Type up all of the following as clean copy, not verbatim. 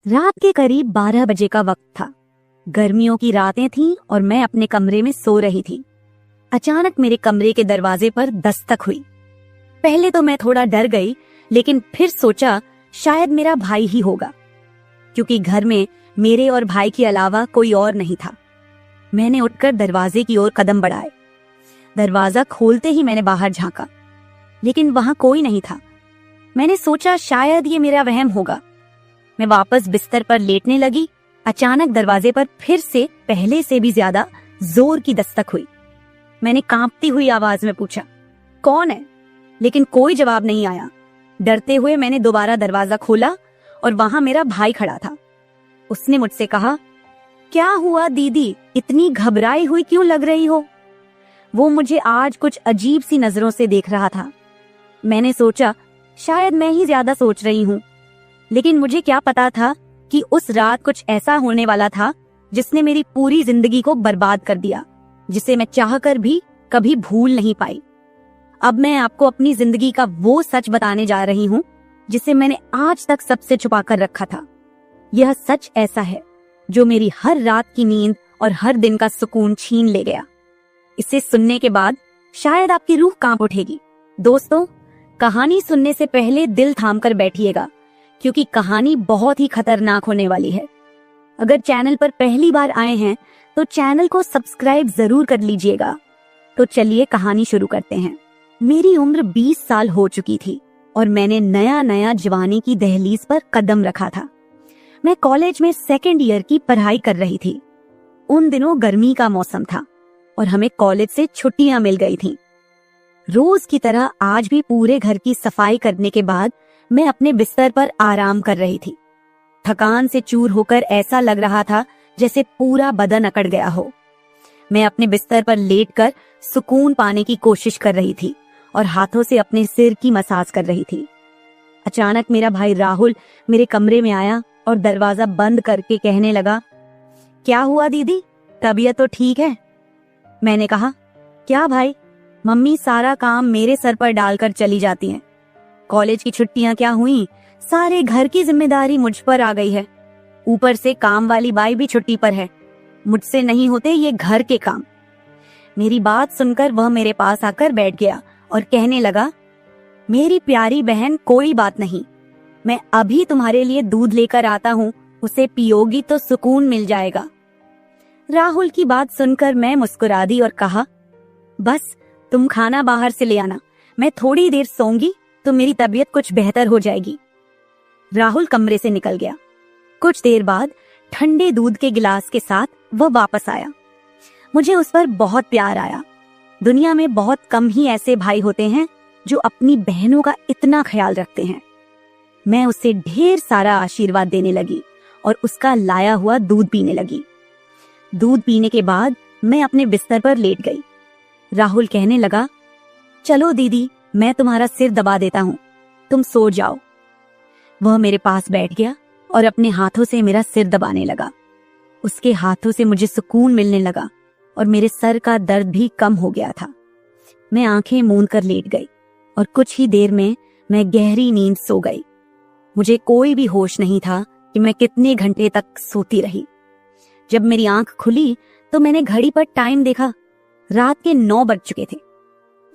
रात के करीब 12 बजे का वक्त था। गर्मियों की रातें थीं और मैं अपने कमरे में सो रही थी। अचानक मेरे कमरे के दरवाजे पर दस्तक हुई। पहले तो मैं थोड़ा डर गई, लेकिन फिर सोचा शायद मेरा भाई ही होगा, क्योंकि घर में मेरे और भाई के अलावा कोई और नहीं था। मैंने उठकर दरवाजे की ओर कदम बढ़ाए। दरवाजा खोलते ही मैंने बाहर झांका, लेकिन वहां कोई नहीं था। मैंने सोचा शायद ये मेरा वहम होगा। मैं वापस बिस्तर पर लेटने लगी। अचानक दरवाजे पर फिर से पहले से भी ज्यादा जोर की दस्तक हुई। मैंने कांपती हुई आवाज में पूछा, कौन है? लेकिन कोई जवाब नहीं आया। डरते हुए मैंने दोबारा दरवाजा खोला और वहां मेरा भाई खड़ा था। उसने मुझसे कहा, क्या हुआ दीदी, इतनी घबराई हुई क्यों लग रही हो? वो मुझे आज कुछ अजीब सी नजरों से देख रहा था। मैंने सोचा शायद मैं ही ज्यादा सोच रही हूँ, लेकिन मुझे क्या पता था कि उस रात कुछ ऐसा होने वाला था जिसने मेरी पूरी जिंदगी को बर्बाद कर दिया, जिसे मैं चाहकर भी कभी भूल नहीं पाई। अब मैं आपको अपनी जिंदगी का वो सच बताने जा रही हूँ जिसे मैंने आज तक सबसे छुपा कर रखा था। यह सच ऐसा है जो मेरी हर रात की नींद और हर दिन का सुकून छीन ले गया। इसे सुनने के बाद शायद आपकी रूह कांप उठेगी। दोस्तों, कहानी सुनने से पहले दिल थाम कर बैठिएगा, क्योंकि कहानी बहुत ही खतरनाक होने वाली है। अगर चैनल पर पहली बार आए हैं तो चैनल को सब्सक्राइब जरूर कर लीजिएगा। तो चलिए कहानी शुरू करते हैं। मेरी उम्र 20 साल हो चुकी थी और मैंने नया नया जवानी की दहलीज पर कदम रखा था। मैं कॉलेज में सेकेंड ईयर की पढ़ाई कर रही थी। उन दिनों गर्मी का मौसम था और हमें कॉलेज से छुट्टियां मिल गई थीं। रोज की तरह आज भी पूरे घर की सफाई करने के बाद मैं अपने बिस्तर पर आराम कर रही थी। थकान से चूर होकर ऐसा लग रहा था जैसे पूरा बदन अकड़ गया हो। मैं अपने बिस्तर पर लेटकर सुकून पाने की कोशिश कर रही थी और हाथों से अपने सिर की मसाज कर रही थी। अचानक मेरा भाई राहुल मेरे कमरे में आया और दरवाजा बंद करके कहने लगा, क्या हुआ दीदी, तबीयत तो ठीक है? मैंने कहा, क्या भाई, मम्मी सारा काम मेरे सर पर डालकर चली जाती हैं। कॉलेज की छुट्टियां क्या हुई, सारे घर की जिम्मेदारी मुझ पर आ गई है। ऊपर से काम वाली बाई भी छुट्टी पर है। मुझसे नहीं होते ये घर के काम। मेरी बात सुनकर वह मेरे पास आकर बैठ गया और कहने लगा, मेरी प्यारी बहन, कोई बात नहीं, मैं अभी तुम्हारे लिए दूध लेकर आता हूँ, उसे पियोगी तो सुकून मिल जाएगा। राहुल की बात सुनकर मैं मुस्कुरा दी और कहा, बस तुम खाना बाहर से ले आना, मैं थोड़ी देर सोऊंगी तो मेरी तबीयत कुछ बेहतर हो जाएगी। राहुल कमरे से निकल गया। कुछ देर बाद ठंडे दूध के गिलास के साथ वह वापस आया। मुझे उस पर बहुत प्यार आया। दुनिया में बहुत कम ही ऐसे भाई होते हैं जो अपनी बहनों का इतना ख्याल रखते हैं। मैं उसे ढेर सारा आशीर्वाद देने लगी और उसका लाया हुआ दूध पीने लगी। दूध पीने के बाद मैं अपने बिस्तर पर लेट गई। राहुल कहने लगा, चलो दीदी, मैं तुम्हारा सिर दबा देता हूँ, तुम सो जाओ। वह मेरे पास बैठ गया और अपने हाथों से मेरा सिर दबाने लगा। उसके हाथों से मुझे सुकून मिलने लगा और मेरे सर का दर्द भी कम हो गया था। मैं आंखें मूंद कर लेट गई और कुछ ही देर में मैं गहरी नींद सो गई। मुझे कोई भी होश नहीं था कि मैं कितने घंटे तक सोती रही। जब मेरी आंख खुली तो मैंने घड़ी पर टाइम देखा। रात के 9 बज चुके थे।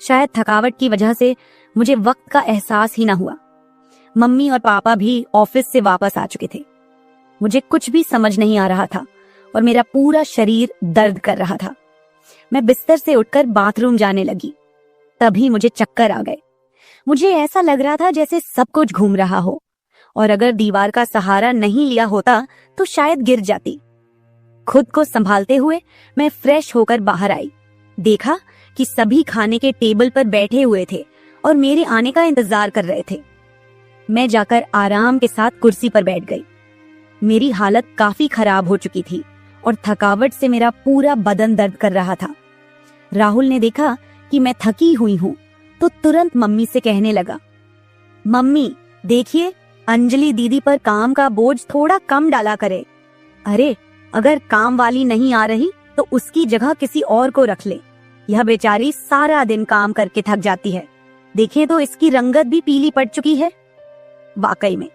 शायद थकावट की वजह से मुझे वक्त का एहसास ही ना हुआ। मम्मी और पापा भी ऑफिस से वापस आ चुके थे। मुझे कुछ भी समझ नहीं आ रहा था और मेरा पूरा शरीर दर्द कर रहा था। मैं बिस्तर से उठकर बाथरूम जाने लगी। तभी मुझे चक्कर आ गए। मुझे ऐसा लग रहा था जैसे सब कुछ घूम रहा हो और अगर दीवार का सहारा नहीं लिया होता तो शायद गिर जाती। खुद को संभालते हुए मैं फ्रेश होकर बाहर आई। देखा कि सभी खाने के टेबल पर बैठे हुए थे और मेरे आने का इंतजार कर रहे थे। मैं जाकर आराम के साथ कुर्सी पर बैठ गई। मेरी हालत काफी खराब हो चुकी थी और थकावट से मेरा पूरा बदन दर्द कर रहा था। राहुल ने देखा कि मैं थकी हुई हूँ तो तुरंत मम्मी से कहने लगा, मम्मी देखिए, अंजलि दीदी पर काम का बोझ थोड़ा कम डाला करे। अरे, अगर काम वाली नहीं आ रही तो उसकी जगह किसी और को रख ले। यह बेचारी सारा दिन काम करके थक जाती है। देखें तो इसकी रंगत भी पीली पड़ चुकी है। वाकई में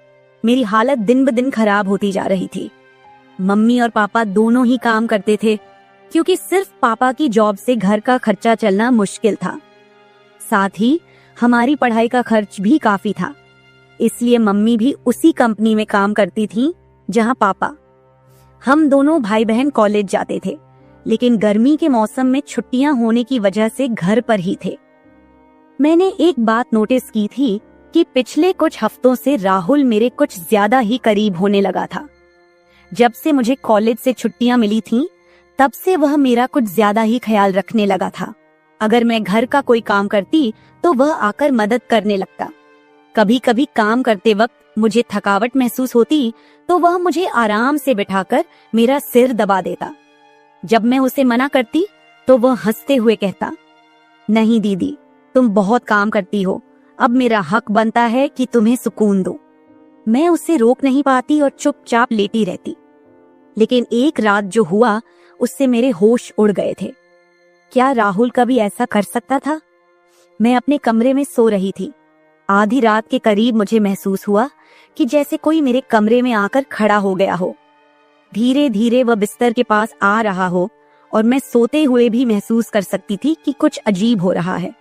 मेरी हालत दिन ब दिन खराब होती जा रही थी। मम्मी और पापा दोनों ही काम करते थे, क्योंकि सिर्फ पापा की जॉब से घर का खर्चा चलना मुश्किल था। साथ ही हमारी पढ़ाई का खर्च भी काफी था, इसलिए मम्मी भी उसी कंपनी में काम करती थी जहां पापा। हम दोनों भाई बहन कॉलेज जाते थे, लेकिन गर्मी के मौसम में छुट्टियां होने की वजह से घर पर ही थे। मैंने एक बात नोटिस की थी कि पिछले कुछ हफ्तों से राहुल मेरे कुछ ज्यादा ही करीब होने लगा था। जब से मुझे कॉलेज से छुट्टियां मिली थीं, तब से वह मेरा कुछ ज्यादा ही ख्याल रखने लगा था। अगर मैं घर का कोई काम करती तो वह आकर मदद करने लगता। कभी कभी काम करते वक्त मुझे थकावट महसूस होती तो वह मुझे आराम से बिठाकर मेरा सिर दबा देता। जब मैं उसे मना करती तो वह हंसते हुए कहता, नहीं दीदी, तुम बहुत काम करती हो, अब मेरा हक बनता है कि तुम्हें सुकून दो। मैं उसे रोक नहीं पाती और चुपचाप लेटी रहती। लेकिन एक रात जो हुआ, उससे मेरे होश उड़ गए थे। क्या राहुल कभी ऐसा कर सकता था? मैं अपने कमरे में सो रही थी। आधी रात के करीब मुझे महसूस हुआ कि जैसे कोई मेरे कमरे में आकर खड़ा हो गया हो। धीरे धीरे वह बिस्तर के पास आ रहा हो और मैं सोते हुए भी महसूस कर सकती थी कि कुछ अजीब हो रहा है।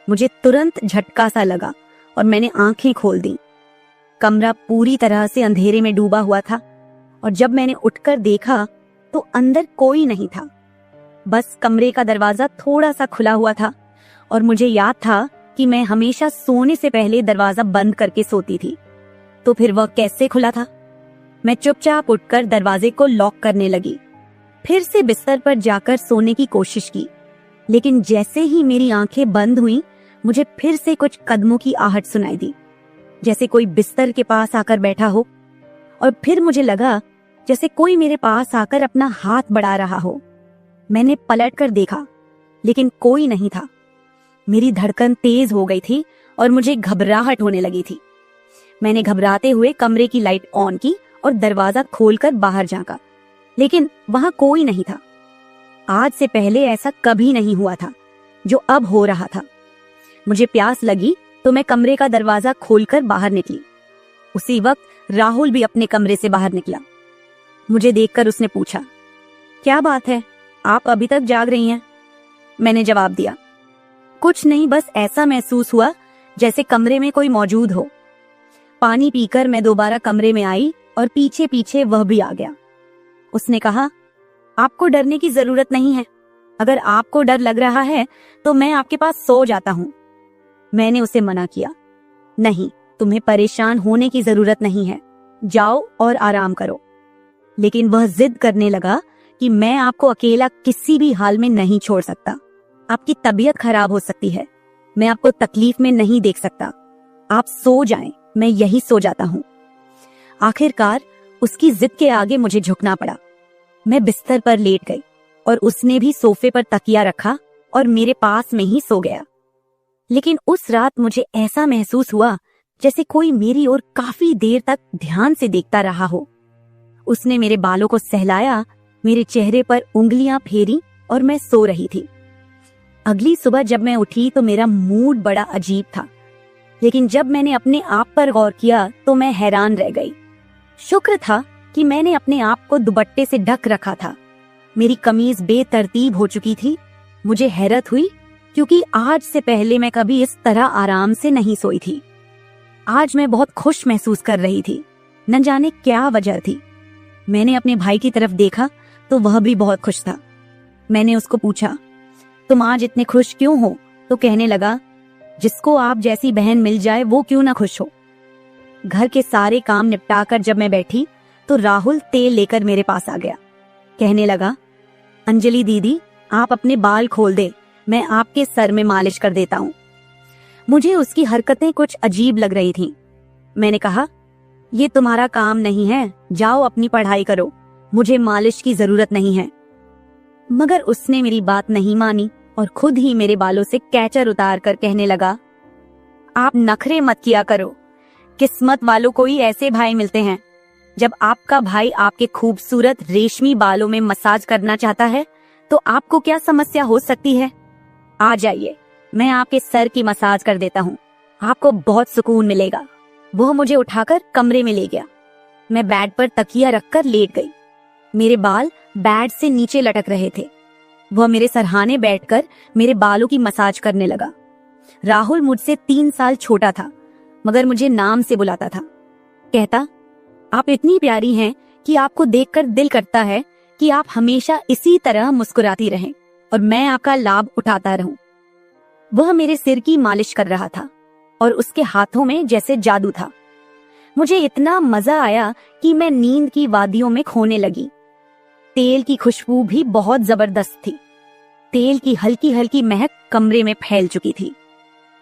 मुझे तुरंत झटका सा लगा और मैंने आंखें खोल दी। कमरा पूरी तरह से अंधेरे में डूबा हुआ था और जब मैंने उठकर देखा तो अंदर कोई नहीं था। बस कमरे का दरवाजा थोड़ा सा खुला हुआ था और मुझे याद था कि मैं हमेशा सोने से पहले दरवाजा बंद करके सोती थी। तो फिर वह कैसे खुला था? मैं चुपचाप उठकर दरवाजे को लॉक करने लगी। फिर से बिस्तर पर जाकर सोने की कोशिश की, लेकिन जैसे ही मेरी आंखें बंद हुईं, मुझे फिर से कुछ कदमों की आहट सुनाई दी, जैसे कोई बिस्तर के पास आकर बैठा हो। और फिर मुझे लगा जैसे कोई मेरे पास आकर अपना हाथ बढ़ा रहा हो। मैंने पलटकर देखा, लेकिन कोई नहीं था। मेरी धड़कन तेज हो गई थी और मुझे घबराहट होने लगी थी। मैंने घबराते हुए कमरे की लाइट ऑन की और दरवाजा खोलकर बाहर झांका, लेकिन वहां कोई नहीं था। आज से पहले ऐसा कभी नहीं हुआ था जो अब हो रहा था। मुझे प्यास लगी तो मैं कमरे का दरवाजा खोलकर बाहर निकली। उसी वक्त राहुल भी अपने कमरे से बाहर निकला। मुझे देखकर उसने पूछा, क्या बात है, आप अभी तक जाग रही हैं? मैंने जवाब दिया, कुछ नहीं, बस ऐसा महसूस हुआ जैसे कमरे में कोई मौजूद हो। पानी पीकर मैं दोबारा कमरे में आई और पीछे पीछे वह भी आ गया। उसने कहा, आपको डरने की जरूरत नहीं है। अगर आपको डर लग रहा है तो मैं आपके पास सो जाता हूँ। मैंने उसे मना किया, नहीं, तुम्हें परेशान होने की जरूरत नहीं है, जाओ और आराम करो। लेकिन वह जिद करने लगा कि मैं आपको अकेला किसी भी हाल में नहीं छोड़ सकता। आपकी तबीयत खराब हो सकती है, मैं आपको तकलीफ में नहीं देख सकता। आप सो जाएं, मैं यही सो जाता हूँ। आखिरकार उसकी जिद के आगे मुझे झुकना पड़ा। मैं बिस्तर पर लेट गई और उसने भी सोफे पर तकिया रखा और मेरे पास में ही सो गया। लेकिन उस रात मुझे ऐसा महसूस हुआ जैसे कोई मेरी ओर काफी देर तक ध्यान से देखता रहा हो। उसने मेरे बालों को सहलाया, मेरे चेहरे पर उंगलियां फेरी और मैं सो रही थी। अगली सुबह जब मैं उठी तो मेरा मूड बड़ा अजीब था, लेकिन जब मैंने अपने आप पर गौर किया तो मैं हैरान रह गई। शुक्र था कि मैंने अपने आप को दुपट्टे से ढक रखा था। मेरी कमीज बेतरतीब हो चुकी थी। मुझे हैरत हुई क्योंकि आज से पहले मैं कभी इस तरह आराम से नहीं सोई थी। आज मैं बहुत खुश महसूस कर रही थी, न जाने क्या वजह थी। मैंने अपने भाई की तरफ देखा तो वह भी बहुत खुश था। मैंने उसको पूछा, तुम आज इतने खुश क्यों हो? तो कहने लगा, जिसको आप जैसी बहन मिल जाए वो क्यों ना खुश हो। घर के सारे काम निपटाकर जब मैं बैठी तो राहुल तेल लेकर मेरे पास आ गया। कहने लगा, अंजलि दीदी, आप अपने बाल खोल दे, मैं आपके सर में मालिश कर देता हूँ। मुझे उसकी हरकतें कुछ अजीब लग रही थीं। मैंने कहा, ये तुम्हारा काम नहीं है, जाओ अपनी पढ़ाई करो, मुझे मालिश की जरूरत नहीं है। मगर उसने मेरी बात नहीं मानी और खुद ही मेरे बालों से कैचर उतार कर कहने लगा, आप नखरे मत किया करो, किस्मत वालों को ही ऐसे भाई मिलते हैं। जब आपका भाई आपके खूबसूरत रेशमी बालों में मसाज करना चाहता है तो आपको क्या समस्या हो सकती है? आ जाइए, मैं आपके सर की मसाज कर देता हूँ, आपको बहुत सुकून मिलेगा। वह मुझे उठाकर कमरे में ले गया। मैं बेड पर तकिया रखकर लेट गई। मेरे बाल बेड से नीचे लटक रहे थे। वह मेरे सरहाने बैठकर मेरे बालों की मसाज करने लगा। राहुल मुझसे 3 साल छोटा था, मगर मुझे नाम से बुलाता था। कहता, आप इतनी प्यारी हैं कि आपको देखकर दिल करता है कि आप हमेशा इसी तरह मुस्कुराती रहें और मैं आपका लाभ उठाता रहूं। वह मेरे सिर की मालिश कर रहा था और उसके हाथों में जैसे जादू था। मुझे इतना मजा आया कि मैं नींद की वादियों में खोने लगी। तेल की खुशबू भी बहुत जबरदस्त थी। तेल की हल्की हल्की महक कमरे में फैल चुकी थी।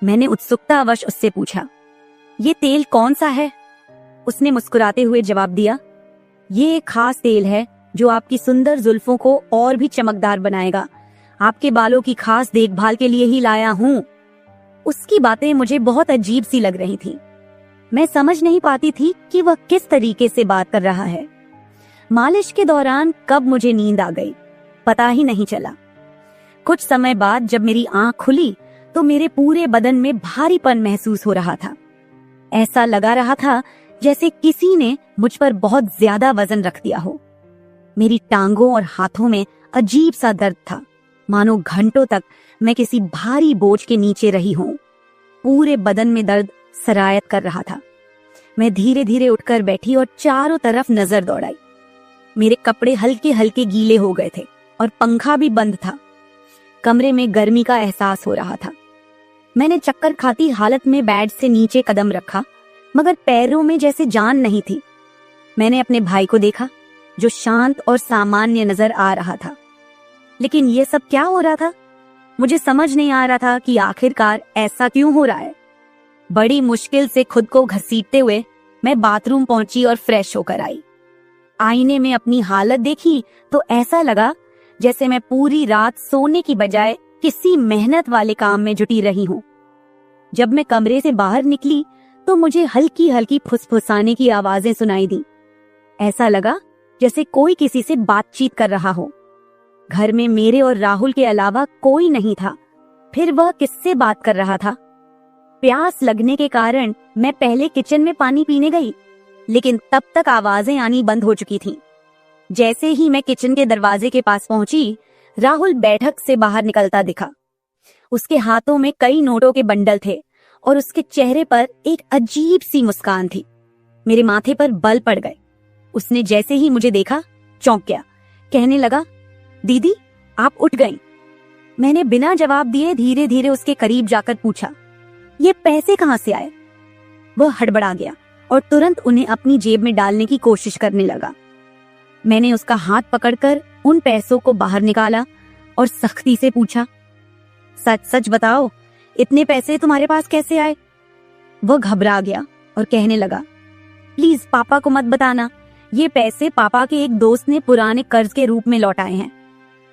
मैंने उत्सुकतावश उससे पूछा, ये तेल कौन सा है? उसने मुस्कुराते हुए जवाब दिया, ये एक खास तेल है जो आपकी सुंदर जुल्फों को और भी चमकदार बनाएगा। आपके बालों की खास देखभाल के लिए ही लाया हूँ। उसकी बातें मुझे बहुत अजीब सी लग रही थी। मैं समझ नहीं पाती थी कि वह किस तरीके से बात कर रहा है। मालिश के दौरान कब मुझे नींद आ गई, पता ही नहीं चला। कुछ समय बाद जब मेरी आंख खुली तो मेरे पूरे बदन में भारीपन महसूस हो रहा था। ऐसा लगा रहा था जैसे किसी ने मुझ पर बहुत ज्यादा वजन रख दिया हो। मेरी टांगों और हाथों में अजीब सा दर्द था, मानो घंटों तक मैं किसी भारी बोझ के नीचे रही हूं। पूरे बदन में दर्द सरायत कर रहा था। मैं धीरे धीरे उठकर बैठी और चारों तरफ नजर दौड़ाई। मेरे कपड़े हल्के हल्के गीले हो गए थे और पंखा भी बंद था। कमरे में गर्मी का एहसास हो रहा था। मैंने चक्कर खाती हालत में बेड से नीचे कदम रखा, मगर पैरों में जैसे जान नहीं थी। मैंने अपने भाई को देखा जो शांत और सामान्य नजर आ रहा था। लेकिन यह सब क्या हो रहा था? मुझे समझ नहीं आ रहा था कि आखिरकार ऐसा क्यों हो रहा है। बड़ी मुश्किल से खुद को घसीटते हुए मैं बाथरूम पहुंची और फ्रेश होकर आई। आईने में अपनी हालत देखी तो ऐसा लगा जैसे मैं पूरी रात सोने की बजाय किसी मेहनत वाले काम में जुटी रही हूं। जब मैं कमरे से बाहर निकली तो मुझे हल्की हल्की फुसफुसाने की आवाजें सुनाई दी। ऐसा लगा जैसे कोई किसी से बातचीत कर रहा हो। घर में मेरे और राहुल के अलावा कोई नहीं था। फिर वह किससे बात कर रहा था? प्यास लगने के कारण मैं पहले किचन में पानी पीने गई, लेकिन तब तक आवाजें आनी बंद हो चुकी थीं। जैसे ही मैं किचन के दरवाजे के पास पहुंची, राहुल बैठक से बाहर निकलता दिखा। उसके हाथों में कई नोटों के बंडल थे और उसके चेहरे पर एक अजीब सी मुस्कान थी। मेरे माथे पर बल पड़ गए। उसने जैसे ही मुझे देखा चौंक गया। कहने लगा, दीदी आप उठ गईं। मैंने बिना जवाब दिए धीरे धीरे उसके करीब जाकर पूछा, ये पैसे कहां से आए? वह हड़बड़ा गया और तुरंत उन्हें अपनी जेब में डालने की कोशिश करने लगा। मैंने उसका हाथ पकड़कर उन पैसों को बाहर निकाला और सख्ती से पूछा, सच सच बताओ, इतने पैसे तुम्हारे पास कैसे आए? वह घबरा गया और कहने लगा, प्लीज पापा को मत बताना। ये पैसे पापा के एक दोस्त ने पुराने कर्ज के रूप में लौटाए हैं।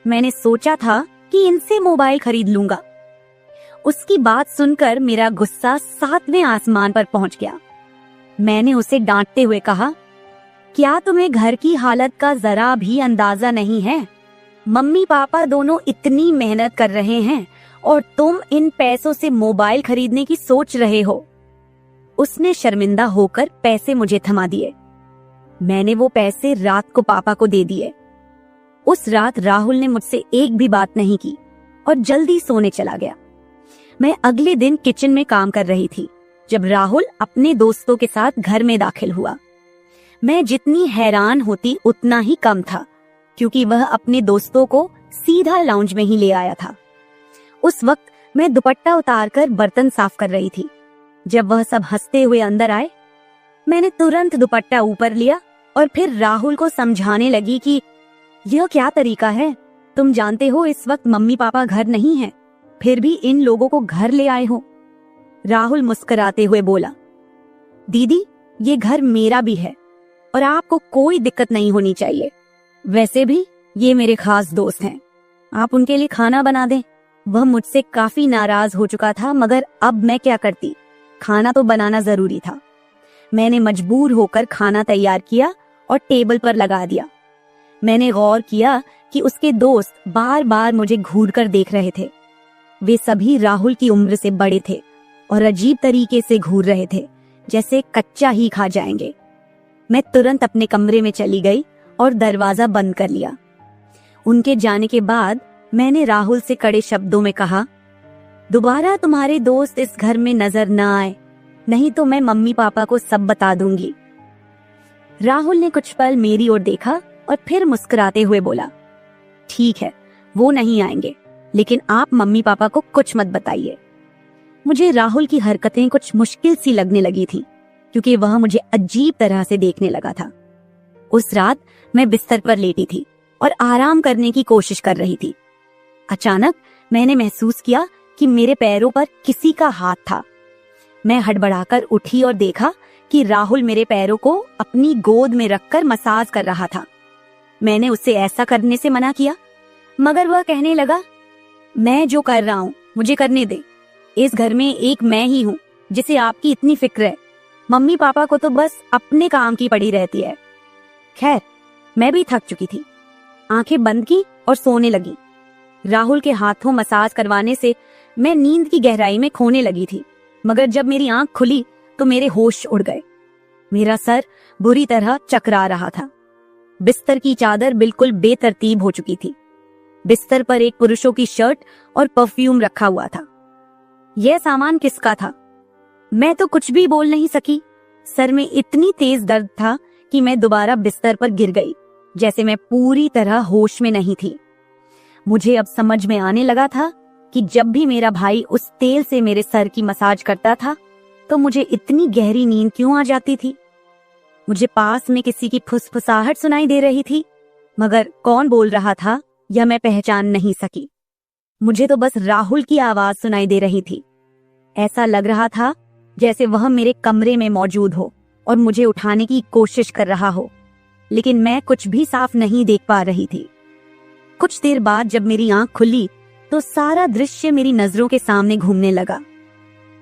मैंने सोचा था कि इनसे मोबाइल खरीद लूंगा। उसकी बात सुनकर मेरा गुस्सा 7वें आसमान पर पहुंच गया। मैंने उसे डांटते हुए कहा, क्या तुम्हें घर की हालत का जरा भी अंदाजा नहीं है? मम्मी पापा दोनों इतनी मेहनत कर रहे हैं और तुम इन पैसों से मोबाइल खरीदने की सोच रहे हो। उसने शर्मिंदा होकर पैसे मुझे थमा दिए। मैंने वो पैसे रात को पापा को दे दिए। उस रात राहुल ने मुझसे एक भी बात नहीं की और जल्दी सोने चला गया। मैं अगले दिन किचन में काम कर रही थी जब राहुल अपने दोस्तों के साथ घर में दाखिल हुआ। मैं जितनी हैरान होती उतना ही कम था, क्योंकि वह अपने दोस्तों को सीधा लाउंज में ही ले आया था। उस वक्त मैं दुपट्टा उतारकर बर्तन साफ कर रही थी। जब वह सब हंसते हुए अंदर आए, मैंने तुरंत दुपट्टा ऊपर लिया और फिर राहुल को समझाने लगी कि यह क्या तरीका है? तुम जानते हो इस वक्त मम्मी पापा घर नहीं हैं, फिर भी इन लोगों को घर ले आए हो। राहुल मुस्कुराते हुए बोला, दीदी ये घर मेरा भी है और आपको कोई दिक्कत नहीं होनी चाहिए। वैसे भी ये मेरे खास दोस्त हैं, आप उनके लिए खाना बना दें। वह मुझसे काफी नाराज हो चुका था, मगर अब मैं क्या करती? खाना तो बनाना जरूरी था। मैंने मजबूर होकर खाना तैयार किया और टेबल पर लगा दिया। मैंने गौर किया कि उसके दोस्त बार बार मुझे घूर कर देख रहे थे। वे सभी राहुल की उम्र से बड़े थे और अजीब तरीके से घूर रहे थे, जैसे कच्चा ही खा जाएंगे। मैं तुरंत अपने कमरे में चली गई और दरवाजा बंद कर लिया। उनके जाने के बाद मैंने राहुल से कड़े शब्दों में कहा, दोबारा तुम्हारे दोस्त इस घर में नजर न आए, नहीं तो मैं मम्मी पापा को सब बता दूंगी। राहुल ने कुछ पल मेरी ओर देखा और फिर मुस्कुराते हुए बोला, ठीक है, वो नहीं आएंगे, लेकिन आप मम्मी पापा को कुछ मत बताइए। मुझे राहुल की हरकतें कुछ मुश्किल सी लगने लगी थी, क्योंकि वह मुझे अजीब तरह से देखने लगा था। उस रात मैं बिस्तर पर लेटी थी और आराम करने की कोशिश कर रही थी। अचानक मैंने महसूस किया कि मेरे पैरों पर किसी का हाथ था। मैं हड़बड़ाकर उठी और देखा कि राहुल मेरे पैरों को अपनी गोद में रखकर मसाज कर रहा था। मैंने उससे ऐसा करने से मना किया, मगर वह कहने लगा, मैं जो कर रहा हूँ मुझे करने दे। इस घर में एक मैं ही हूँ जिसे आपकी इतनी फिक्र है। मम्मी पापा को तो बस अपने काम की पड़ी रहती है। खैर, मैं भी थक चुकी थी। आंखें बंद की और सोने लगी। राहुल के हाथों मसाज करवाने से मैं नींद की गहराई में खोने लगी थी, मगर जब मेरी आंख खुली तो मेरे होश उड़ गए। मेरा सर बुरी तरह चकरा रहा था। बिस्तर की चादर बिल्कुल बेतरतीब हो चुकी थी। बिस्तर पर एक पुरुषों की शर्ट और परफ्यूम रखा हुआ था। यह सामान किसका था? मैं तो कुछ भी बोल नहीं सकी। सर में इतनी तेज दर्द था कि मैं दोबारा बिस्तर पर गिर गई, जैसे मैं पूरी तरह होश में नहीं थी। मुझे अब समझ में आने लगा था कि जब भी मेरा भाई उस तेल से मेरे सर की मसाज करता था तो मुझे इतनी गहरी नींद क्यों आ जाती थी। मुझे पास में किसी की फुसफुसाहट सुनाई दे रही थी, मगर कौन बोल रहा था यह मैं पहचान नहीं सकी। मुझे तो बस राहुल की आवाज सुनाई दे रही थी। ऐसा लग रहा था जैसे वह मेरे कमरे में मौजूद हो और मुझे उठाने की कोशिश कर रहा हो, लेकिन मैं कुछ भी साफ नहीं देख पा रही थी। कुछ देर बाद जब मेरी आंख खुली तो सारा दृश्य मेरी नजरों के सामने घूमने लगा।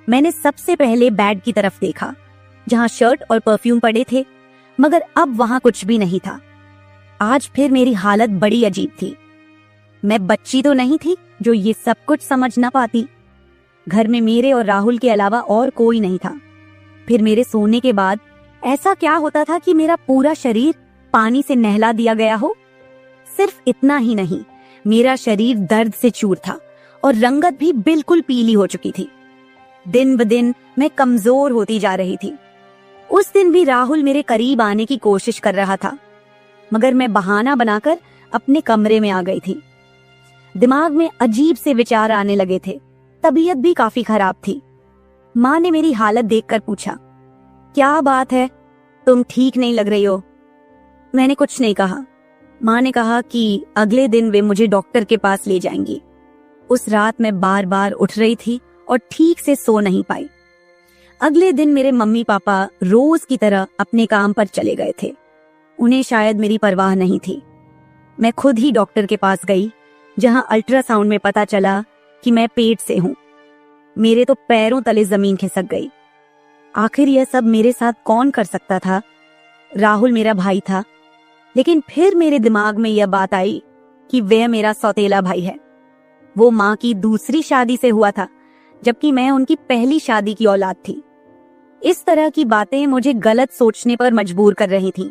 मैंने सबसे पहले बेड की तरफ देखा, जहां शर्ट और परफ्यूम पड़े थे, मगर अब वहां कुछ भी नहीं था। आज फिर मेरी हालत बड़ी अजीब थी। मैं बच्ची तो नहीं थी जो ये सब कुछ समझ ना पाती। घर में मेरे और राहुल के अलावा और कोई नहीं था। फिर मेरे सोने के बाद ऐसा क्या होता था कि मेरा पूरा शरीर पानी से नहला दिया गया हो? सिर्फ इतना ही नहीं, मेरा शरीर दर्द से चूर था और रंगत भी बिल्कुल पीली हो चुकी थी। दिन ब दिन मैं कमजोर होती जा रही थी। उस दिन भी राहुल मेरे करीब आने की कोशिश कर रहा था, मगर मैं बहाना बनाकर अपने कमरे में आ गई थी। दिमाग में अजीब से विचार आने लगे थे। तबीयत भी काफी खराब थी। माँ ने मेरी हालत देखकर पूछा, क्या बात है, तुम ठीक नहीं लग रही हो? मैंने कुछ नहीं कहा। माँ ने कहा कि अगले दिन वे मुझे डॉक्टर के पास ले जाएंगी। उस रात मैं बार बार उठ रही थी और ठीक से सो नहीं पाई। अगले दिन मेरे मम्मी पापा रोज की तरह अपने काम पर चले गए थे। उन्हें शायद मेरी परवाह नहीं थी। मैं खुद ही डॉक्टर के पास गई, जहां अल्ट्रासाउंड में पता चला कि मैं पेट से हूं। मेरे तो पैरों तले जमीन खिसक गई। आखिर यह सब मेरे साथ कौन कर सकता था? राहुल मेरा भाई था, लेकिन फिर मेरे दिमाग में यह बात आई कि वह मेरा सौतेला भाई है। वो माँ की दूसरी शादी से हुआ था, जबकि मैं उनकी पहली शादी की औलाद थी। इस तरह की बातें मुझे गलत सोचने पर मजबूर कर रही थीं।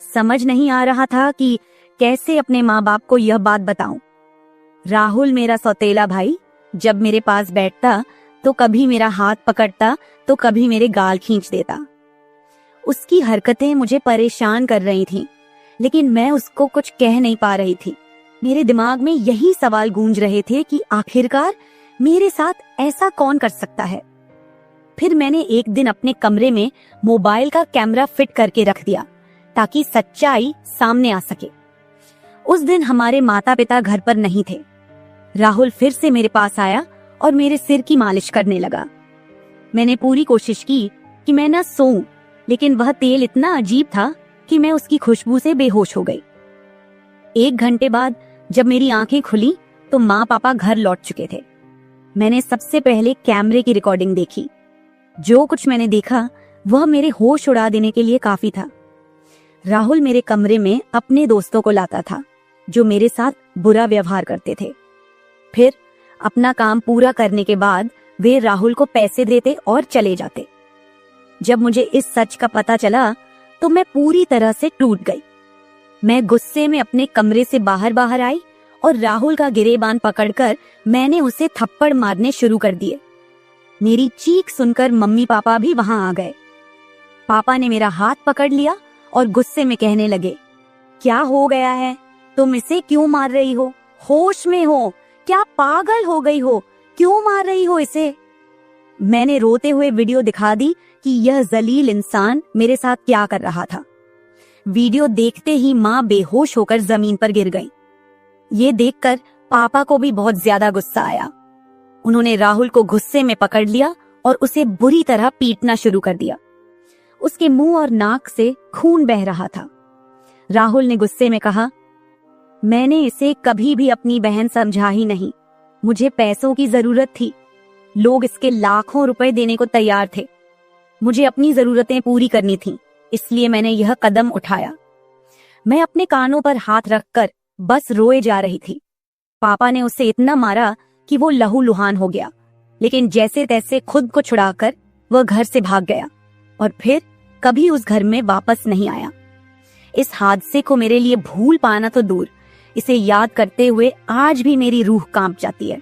समझ नहीं आ रहा था कि कैसे अपने माँ बाप को यह बात बताऊं। राहुल मेरा सौतेला भाई जब मेरे पास बैठता तो कभी मेरा हाथ पकड़ता तो कभी मेरे गाल खींच देता। उसकी हरकतें मुझे परेशान कर रही थीं, लेकिन मैं उसको कुछ कह नहीं पा रही थी। मेरे दिमाग में यही सवाल गूंज रहे थे कि आखिरकार मेरे साथ ऐसा कौन कर सकता है। फिर मैंने एक दिन अपने कमरे में मोबाइल का कैमरा फिट करके रख दिया ताकि सच्चाई सामने आ सके। उस दिन हमारे माता पिता घर पर नहीं थे। राहुल फिर से मेरे पास आया और मेरे सिर की मालिश करने लगा। मैंने पूरी कोशिश की कि मैं न सोऊं, लेकिन वह तेल इतना अजीब था कि मैं उसकी खुशबू से बेहोश हो गई। 1 घंटे बाद जब मेरी आंखें खुली तो माँ पापा घर लौट चुके थे। मैंने सबसे पहले कैमरे की रिकॉर्डिंग देखी। जो कुछ मैंने देखा वह मेरे होश उड़ा देने के लिए काफी था। राहुल मेरे कमरे में अपने दोस्तों को लाता था जो मेरे साथ बुरा व्यवहार करते थे। फिर अपना काम पूरा करने के बाद वे राहुल को पैसे देते और चले जाते। जब मुझे इस सच का पता चला तो मैं पूरी तरह से टूट गई। मैं गुस्से में अपने कमरे से बाहर आई और राहुल का गिरेबान पकड़कर मैंने उसे थप्पड़ मारने शुरू कर दिए। मेरी चीख सुनकर मम्मी पापा भी वहां आ गए। पापा ने मेरा हाथ पकड़ लिया और गुस्से में कहने लगे, क्या हो गया है? तुम इसे क्यों मार रही हो? होश में हो? क्या पागल हो गई हो? क्यों मार रही हो इसे? मैंने रोते हुए वीडियो दिखा दी कि यह जलील इंसान मेरे साथ क्या कर रहा था। वीडियो देखते ही माँ बेहोश होकर जमीन पर गिर गई। ये देखकर पापा को भी बहुत ज्यादा गुस्सा आया। उन्होंने राहुल को गुस्से में पकड़ लिया और उसे बुरी तरह पीटना शुरू कर दिया। उसके मुंह और नाक से खून बह रहा था। राहुल ने गुस्से में कहा, मैंने इसे कभी भी अपनी बहन समझा ही नहीं। मुझे पैसों की जरूरत थी। लोग इसके लाखों रुपए देने को तैयार थे। मुझे अपनी जरूरतें पूरी करनी थी, इसलिए मैंने यह कदम उठाया। मैं अपने कानों पर हाथ रखकर बस रोए जा रही थी। पापा ने उसे इतना मारा कि वो लहूलुहान हो गया, लेकिन जैसे तैसे खुद को छुड़ाकर वह घर से भाग गया और फिर कभी उस घर में वापस नहीं आया। इस हादसे को मेरे लिए भूल पाना तो दूर, इसे याद करते हुए आज भी मेरी रूह कांप जाती है।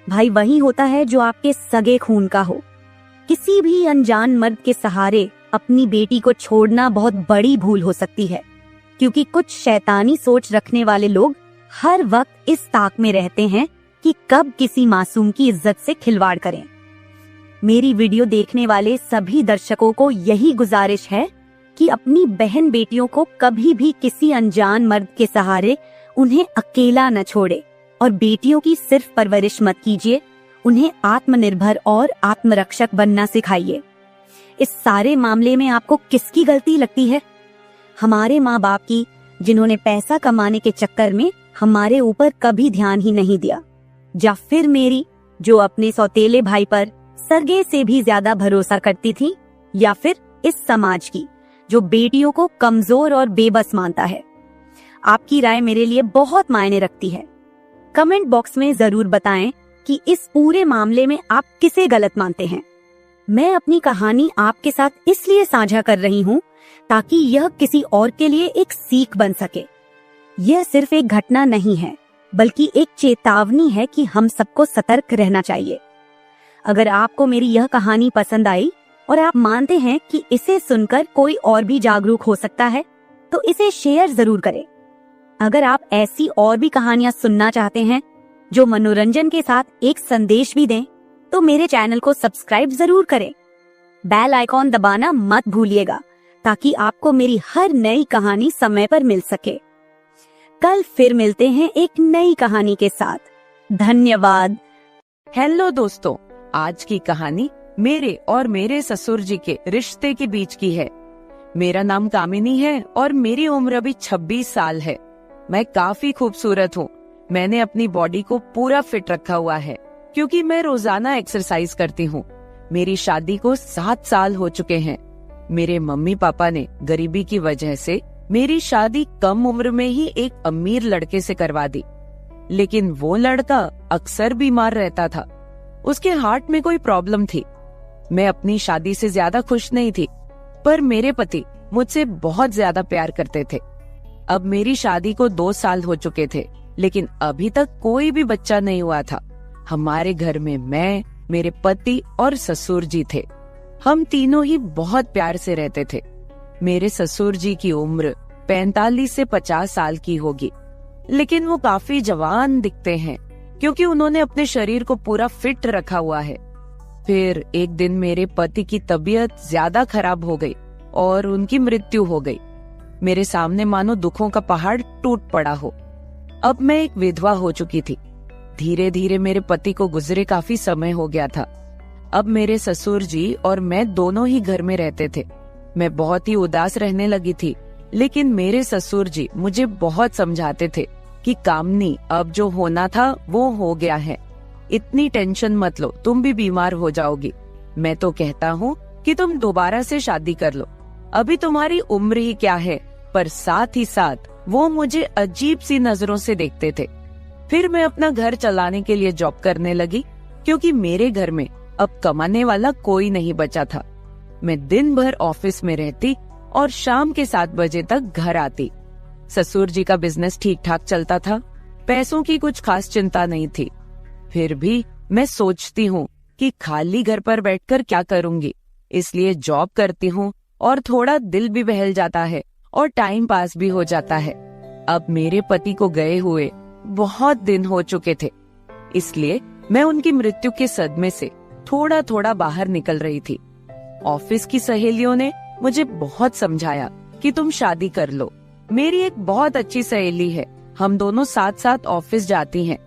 भाई वही होता है जो आपके सगे खून का हो। किसी भी अनजान मर्द के सहारे अपनी बेटी को छोड़ना बहुत बड़ी भूल हो सकती है, क्योंकि कुछ शैतानी सोच रखने वाले लोग हर वक्त इस ताक में रहते हैं कि कब किसी मासूम की इज्जत से खिलवाड़ करें। मेरी वीडियो देखने वाले सभी दर्शकों को यही गुजारिश है कि अपनी बहन बेटियों को कभी भी किसी अनजान मर्द के सहारे उन्हें अकेला न छोड़े और बेटियों की सिर्फ परवरिश मत कीजिए, उन्हें आत्मनिर्भर और आत्मरक्षक बनना सिखाइए। इस सारे मामले में आपको किसकी गलती लगती है? हमारे माँ बाप की, जिन्होंने पैसा कमाने के चक्कर में हमारे ऊपर कभी ध्यान ही नहीं दिया, या फिर मेरी, जो अपने सौतेले भाई पर सरगे से भी ज्यादा भरोसा करती थी, या फिर इस समाज की, जो बेटियों को कमजोर और बेबस मानता है। आपकी राय मेरे लिए बहुत मायने रखती है। कमेंट बॉक्स में जरूर बताएं कि इस पूरे मामले में आप किसे गलत मानते हैं। मैं अपनी कहानी आपके साथ इसलिए साझा कर रही हूँ ताकि यह किसी और के लिए एक सीख बन सके। यह सिर्फ एक घटना नहीं है, बल्कि एक चेतावनी है कि हम सबको सतर्क रहना चाहिए। अगर आपको मेरी यह कहानी पसंद आई और आप मानते हैं कि इसे सुनकर कोई और भी जागरूक हो सकता है, तो इसे शेयर जरूर करें। अगर आप ऐसी और भी कहानियां सुनना चाहते हैं जो मनोरंजन के साथ एक संदेश भी दें, तो मेरे चैनल को सब्सक्राइब जरूर करें। बेल आइकॉन दबाना मत भूलिएगा ताकि आपको मेरी हर नई कहानी समय पर मिल सके। कल फिर मिलते हैं एक नई कहानी के साथ। धन्यवाद। हेलो दोस्तों, आज की कहानी मेरे और मेरे ससुर जी के रिश्ते के बीच की है। मेरा नाम कामिनी है और मेरी उम्र अभी 26 साल है। मैं काफी खूबसूरत हूँ। मैंने अपनी बॉडी को पूरा फिट रखा हुआ है क्योंकि मैं रोजाना एक्सरसाइज करती हूँ। मेरी शादी को 7 साल हो चुके हैं। मेरे मम्मी पापा ने गरीबी की वजह से मेरी शादी कम उम्र में ही एक अमीर लड़के से करवा दी, लेकिन वो लड़का अक्सर बीमार रहता था। उसके हार्ट में कोई प्रॉब्लम थी। मैं अपनी शादी से ज्यादा खुश नहीं थी, पर मेरे पति मुझसे बहुत ज्यादा प्यार करते थे। अब मेरी शादी को 2 साल हो चुके थे, लेकिन अभी तक कोई भी बच्चा नहीं हुआ था। हमारे घर में मैं, मेरे पति और ससुर जी थे। हम तीनों ही बहुत प्यार से रहते थे। मेरे ससुर जी की उम्र 45 से 50 साल की होगी, लेकिन वो काफी जवान दिखते हैं क्योंकि उन्होंने अपने शरीर को पूरा फिट रखा हुआ है। फिर एक दिन मेरे पति की तबीयत ज्यादा खराब हो गई और उनकी मृत्यु हो गई। मेरे सामने मानो दुखों का पहाड़ टूट पड़ा हो। अब मैं एक विधवा हो चुकी थी। धीरे धीरे मेरे पति को गुजरे काफी समय हो गया था। अब मेरे ससुर जी और मैं दोनों ही घर में रहते थे। मैं बहुत ही उदास रहने लगी थी, लेकिन मेरे ससुर जी मुझे बहुत समझाते थे कि कामनी, अब जो होना था वो हो गया है, इतनी टेंशन मत लो, तुम भी बीमार हो जाओगी। मैं तो कहता हूँ कि तुम दोबारा से शादी कर लो, अभी तुम्हारी उम्र ही क्या है। पर साथ ही साथ वो मुझे अजीब सी नजरों से देखते थे। फिर मैं अपना घर चलाने के लिए जॉब करने लगी क्योंकि मेरे घर में अब कमाने वाला कोई नहीं बचा था। मैं दिन भर ऑफिस में रहती और शाम के 7 बजे तक घर आती। ससुर जी का बिजनेस ठीक ठाक चलता था, पैसों की कुछ खास चिंता नहीं थी। फिर भी मैं सोचती हूँ कि खाली घर पर बैठकर क्या करूंगी, इसलिए जॉब करती हूँ और थोड़ा दिल भी बहल जाता है और टाइम पास भी हो जाता है। अब मेरे पति को गए हुए बहुत दिन हो चुके थे, इसलिए मैं उनकी मृत्यु के सदमे से थोड़ा थोड़ा बाहर निकल रही थी। ऑफिस की सहेलियों ने मुझे बहुत समझाया कि तुम शादी कर लो। मेरी एक बहुत अच्छी सहेली है, हम दोनों साथ साथ ऑफिस जाती हैं।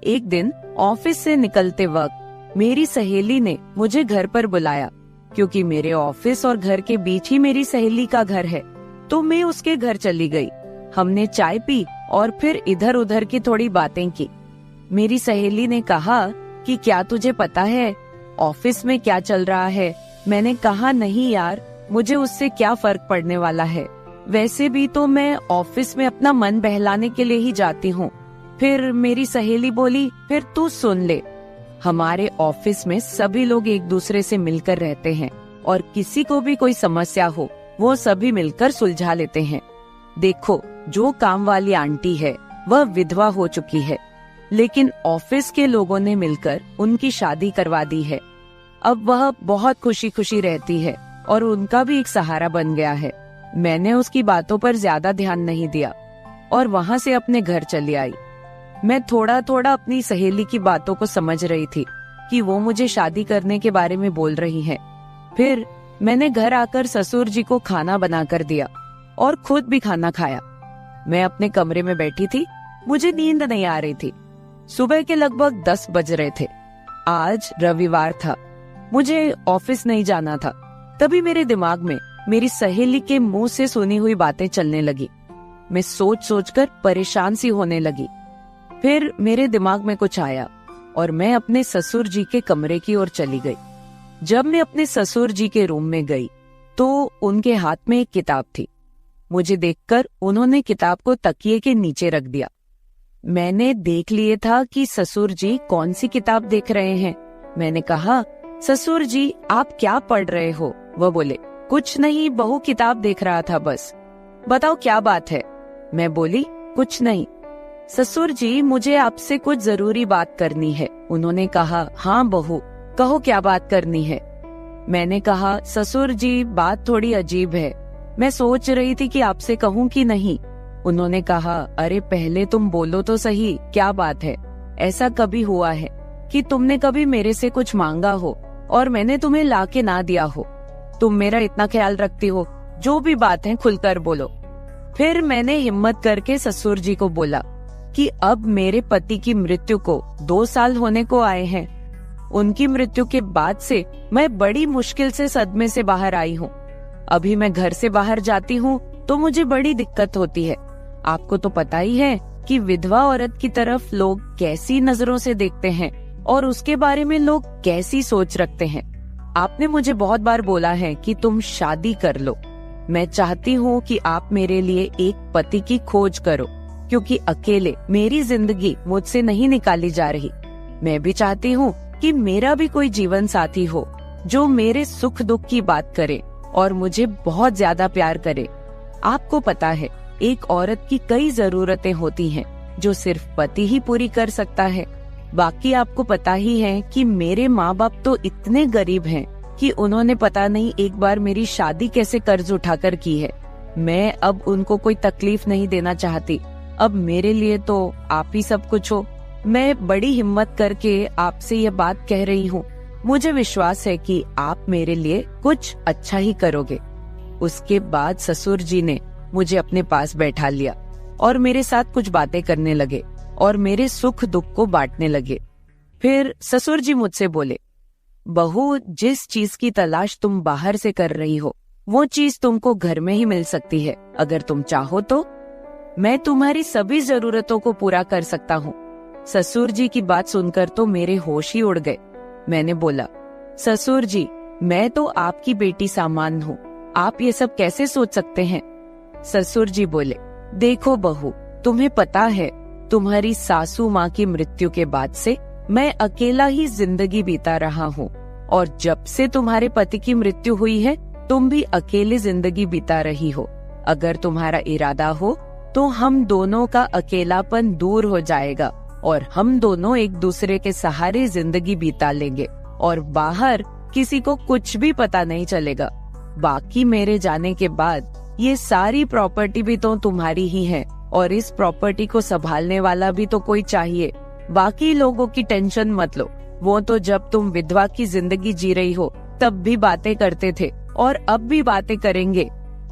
एक दिन ऑफिस से निकलते वक्त मेरी सहेली ने मुझे घर पर बुलाया, क्योंकि मेरे ऑफिस और घर के बीच ही मेरी सहेली का घर है। तो मैं उसके घर चली गई। हमने चाय पी और फिर इधर उधर की थोड़ी बातें की। मेरी सहेली ने कहा कि क्या तुझे पता है ऑफिस में क्या चल रहा है? मैंने कहा नहीं यार, मुझे उससे क्या फर्क पड़ने वाला है, वैसे भी तो मैं ऑफिस में अपना मन बहलाने के लिए ही जाती हूँ। फिर मेरी सहेली बोली, फिर तू सुन ले, हमारे ऑफिस में सभी लोग एक दूसरे से मिलकर रहते हैं और किसी को भी कोई समस्या हो वो सभी मिलकर सुलझा लेते हैं। देखो, जो काम वाली आंटी है वह विधवा हो चुकी है, लेकिन ऑफिस के लोगों ने मिलकर उनकी शादी करवा दी है। अब वह बहुत खुशी खुशी रहती है और उनका भी एक सहारा बन गया है। मैंने उसकी बातों पर ज्यादा ध्यान नहीं दिया और वहाँ से अपने घर चली आई। मैं थोड़ा थोड़ा अपनी सहेली की बातों को समझ रही थी कि वो मुझे शादी करने के बारे में बोल रही है। फिर मैंने घर आकर ससुर जी को खाना बनाकर दिया और खुद भी खाना खाया। मैं अपने कमरे में बैठी थी, मुझे नींद नहीं आ रही थी। सुबह के लगभग 10 बज रहे थे। आज रविवार था, मुझे ऑफिस नहीं जाना था। तभी मेरे दिमाग में मेरी सहेली के मुंह से सुनी हुई बातें चलने लगी। मैं सोच सोचकर परेशान सी होने लगी। फिर मेरे दिमाग में कुछ आया और मैं अपने ससुर जी के कमरे की ओर चली गई। जब मैं अपने ससुर जी के रूम में गई तो उनके हाथ में एक किताब थी। मुझे देखकर उन्होंने किताब को तकिए के नीचे रख दिया। मैंने देख लिए था कि ससुर जी कौन सी किताब देख रहे हैं। मैंने कहा, ससुर जी आप क्या पढ़ रहे हो? वह बोले, कुछ नहीं बहू, किताब देख रहा था बस। बताओ क्या बात है? मैं बोली, कुछ नहीं ससुर जी, मुझे आपसे कुछ जरूरी बात करनी है। उन्होंने कहा, हाँ बहू कहो, क्या बात करनी है? मैंने कहा, ससुर जी बात थोड़ी अजीब है, मैं सोच रही थी कि आपसे कहूँ कि नहीं। उन्होंने कहा, अरे पहले तुम बोलो तो सही, क्या बात है? ऐसा कभी हुआ है कि तुमने कभी मेरे से कुछ मांगा हो और मैंने तुम्हें लाके ना दिया हो? तुम मेरा इतना ख्याल रखती हो, जो भी बात है खुलकर बोलो। फिर मैंने हिम्मत करके ससुर जी को बोला कि अब मेरे पति की मृत्यु को 2 साल होने को आए हैं। उनकी मृत्यु के बाद से मैं बड़ी मुश्किल से सदमे से बाहर आई हूँ। अभी मैं घर से बाहर जाती हूँ तो मुझे बड़ी दिक्कत होती है। आपको तो पता ही है कि विधवा औरत की तरफ लोग कैसी नजरों से देखते हैं और उसके बारे में लोग कैसी सोच रखते हैं। आपने मुझे बहुत बार बोला है कि तुम शादी कर लो। मैं चाहती हूँ कि आप मेरे लिए एक पति की खोज करो, क्योंकि अकेले मेरी जिंदगी मुझसे नहीं निकाली जा रही। मैं भी चाहती हूँ कि मेरा भी कोई जीवन साथी हो जो मेरे सुख दुख की बात करे और मुझे बहुत ज्यादा प्यार करे। आपको पता है, एक औरत की कई जरूरतें होती हैं जो सिर्फ पति ही पूरी कर सकता है। बाकी आपको पता ही है कि मेरे माँ बाप तो इतने गरीब हैं कि उन्होंने पता नहीं एक बार मेरी शादी कैसे कर्ज उठाकर की है। मैं अब उनको कोई तकलीफ नहीं देना चाहती। अब मेरे लिए तो आप ही सब कुछ हो। मैं बड़ी हिम्मत करके आपसे ये बात कह रही हूँ। मुझे विश्वास है कि आप मेरे लिए कुछ अच्छा ही करोगे। उसके बाद ससुर जी ने मुझे अपने पास बैठा लिया और मेरे साथ कुछ बातें करने लगे और मेरे सुख दुख को बांटने लगे। फिर ससुर जी मुझसे बोले, बहू, जिस चीज की तलाश तुम बाहर से कर रही हो वो चीज तुमको घर में ही मिल सकती है। अगर तुम चाहो तो मैं तुम्हारी सभी जरूरतों को पूरा कर सकता हूँ। ससुर जी की बात सुनकर तो मेरे होश ही उड़ गए। मैंने बोला, ससुर जी, मैं तो आपकी बेटी सामान हूँ, आप ये सब कैसे सोच सकते हैं? ससुर जी बोले, देखो बहू, तुम्हें पता है तुम्हारी सासू माँ की मृत्यु के बाद से मैं अकेला ही जिंदगी बीता रहा हूँ। और जब से तुम्हारे पति की मृत्यु हुई है तुम भी अकेले जिंदगी बिता रही हो। अगर तुम्हारा इरादा हो तो हम दोनों का अकेलापन दूर हो जाएगा और हम दोनों एक दूसरे के सहारे जिंदगी बिता लेंगे और बाहर किसी को कुछ भी पता नहीं चलेगा। बाकी मेरे जाने के बाद ये सारी प्रॉपर्टी भी तो तुम्हारी ही है और इस प्रॉपर्टी को संभालने वाला भी तो कोई चाहिए। बाकी लोगों की टेंशन मत लो, वो तो जब तुम विधवा की जिंदगी जी रही हो तब भी बातें करते थे और अब भी बातें करेंगे।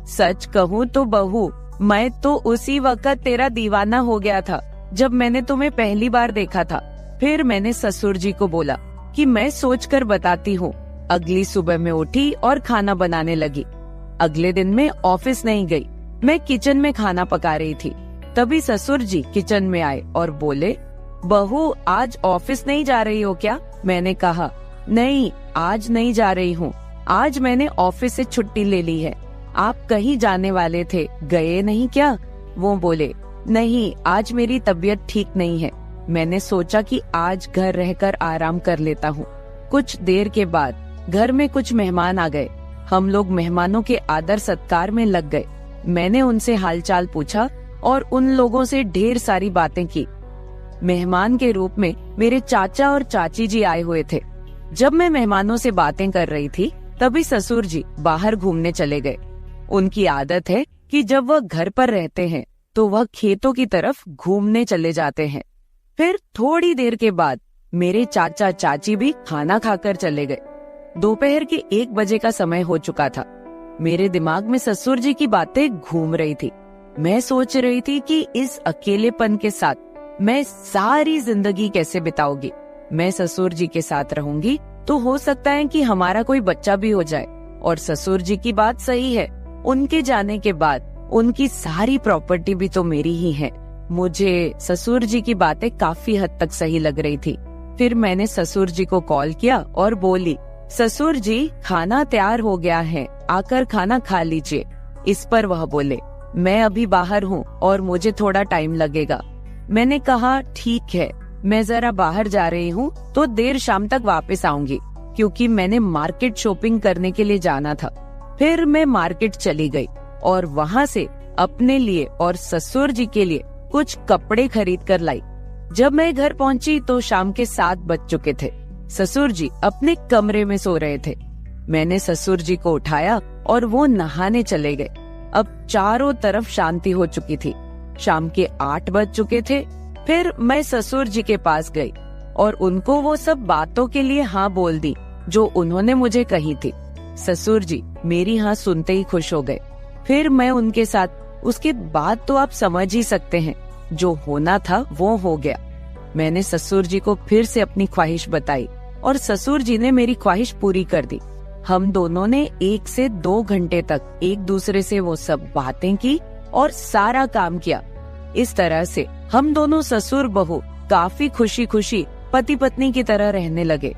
सच कहूँ तो बहू, मैं तो उसी वक्त तेरा दीवाना हो गया था जब मैंने तुम्हें पहली बार देखा था। फिर मैंने ससुर जी को बोला कि मैं सोचकर बताती हूँ। अगली सुबह मैं उठी और खाना बनाने लगी। अगले दिन मैं ऑफिस नहीं गई, मैं किचन में खाना पका रही थी। तभी ससुर जी किचन में आए और बोले, बहू आज ऑफिस नहीं जा रही हो क्या? मैंने कहा, नहीं आज नहीं जा रही हूँ, आज मैंने ऑफिस से छुट्टी ले ली है। आप कहीं जाने वाले थे, गए नहीं क्या? वो बोले, नहीं आज मेरी तबीयत ठीक नहीं है, मैंने सोचा कि आज घर रहकर आराम कर लेता हूँ। कुछ देर के बाद घर में कुछ मेहमान आ गए। हम लोग मेहमानों के आदर सत्कार में लग गए। मैंने उनसे हालचाल पूछा और उन लोगों से ढेर सारी बातें की। मेहमान के रूप में मेरे चाचा और चाची जी आए हुए थे। जब मैं मेहमानों से बातें कर रही थी तभी ससुर जी बाहर घूमने चले गए। उनकी आदत है कि जब वह घर पर रहते हैं तो वह खेतों की तरफ घूमने चले जाते हैं। फिर थोड़ी देर के बाद मेरे चाचा चाची भी खाना खाकर चले गए। दोपहर के 1 बजे का समय हो चुका था। मेरे दिमाग में ससुर जी की बातें घूम रही थी। मैं सोच रही थी कि इस अकेलेपन के साथ मैं सारी जिंदगी कैसे बिताऊंगी। मैं ससुर जी के साथ रहूंगी तो हो सकता है कि हमारा कोई बच्चा भी हो जाए। और ससुर जी की बात सही है, उनके जाने के बाद उनकी सारी प्रॉपर्टी भी तो मेरी ही है। मुझे ससुर जी की बातें काफी हद तक सही लग रही थी। फिर मैंने ससुर जी को कॉल किया और बोली, ससुर जी खाना तैयार हो गया है, आकर खाना खा लीजिए। इस पर वह बोले, मैं अभी बाहर हूँ और मुझे थोड़ा टाइम लगेगा। मैंने कहा ठीक है, मैं जरा बाहर जा रही हूँ तो देर शाम तक वापस आऊंगी, क्योंकि मैंने मार्केट शॉपिंग करने के लिए जाना था। फिर मैं मार्केट चली गई और वहाँ से अपने लिए और ससुर जी के लिए कुछ कपड़े खरीद कर लाई। जब मैं घर पहुँची तो शाम के 7 बज चुके थे। ससुर जी अपने कमरे में सो रहे थे। मैंने ससुर जी को उठाया और वो नहाने चले गए। अब चारों तरफ शांति हो चुकी थी। शाम के 8 बज चुके थे। फिर मैं ससुर जी के पास गई और उनको वो सब बातों के लिए हाँ बोल दी जो उन्होंने मुझे कही थी। ससुर जी मेरी हाँ सुनते ही खुश हो गए। फिर मैं उनके साथ, उसके बाद तो आप समझ ही सकते हैं, जो होना था वो हो गया। मैंने ससुर जी को फिर से अपनी ख्वाहिश बताई और ससुर जी ने मेरी ख्वाहिश पूरी कर दी। हम दोनों ने 1 से 2 घंटे तक एक दूसरे से वो सब बातें की और सारा काम किया। इस तरह से हम दोनों ससुर बहू काफी खुशी खुशी पति पत्नी की तरह रहने लगे।